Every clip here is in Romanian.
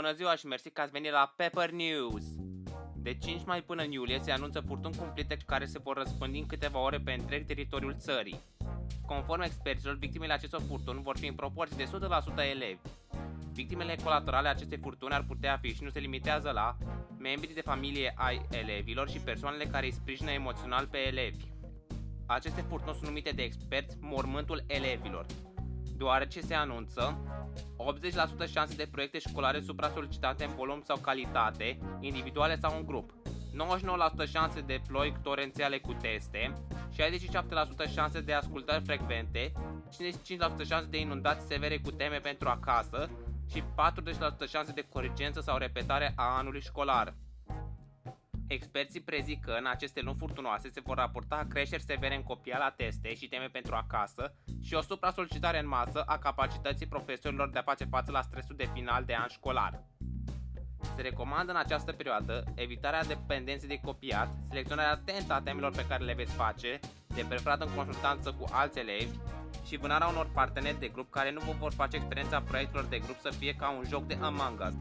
Bună ziua și mersi că ați venit la Pepper News! De 5 mai până în iulie se anunță furtuni cumplite care se vor răspândi în câteva ore pe întreg teritoriul țării. Conform experților, victimele acestor furtuni vor fi în proporție de 100% elevi. Victimele colaterale acestei furtuni ar putea fi și nu se limitează la membrii de familie ai elevilor și persoanele care îi sprijină emoțional pe elevi. Aceste furtuni sunt numite de experți mormântul elevilor, deoarece se anunță 80% șanse de proiecte școlare supra-solicitate în volum sau calitate, individuale sau în grup, 99% șanse de ploi torențiale cu teste, 67% șanse de ascultări frecvente, 55% șanse de inundații severe cu teme pentru acasă și 40% șanse de corigență sau repetare a anului școlar. Experții prezic că în aceste luni furtunoase se vor raporta creșteri severe în copia la teste și teme pentru acasă și o supra-solicitare în masă a capacității profesorilor de a face față la stresul de final de an școlar. Se recomandă în această perioadă evitarea dependenței de copiat, selecționarea atentă a temelor pe care le veți face, de preferat în consultanță cu alți elevi și vânarea unor parteneri de grup care nu vă vor face experiența proiectelor de grup să fie ca un joc de Among Us.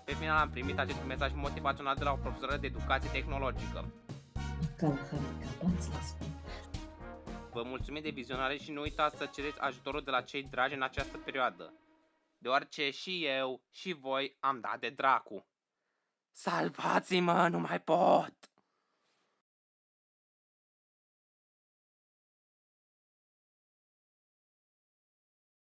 Pe final am primit acest mesaj motivațional de la o profesoră de educație tehnologică. Vă mulțumim de vizionare și nu uitați să cereți ajutorul de la cei dragi în această perioadă, deoarece și eu și voi am dat de dracu. Salvați-mă, nu mai pot!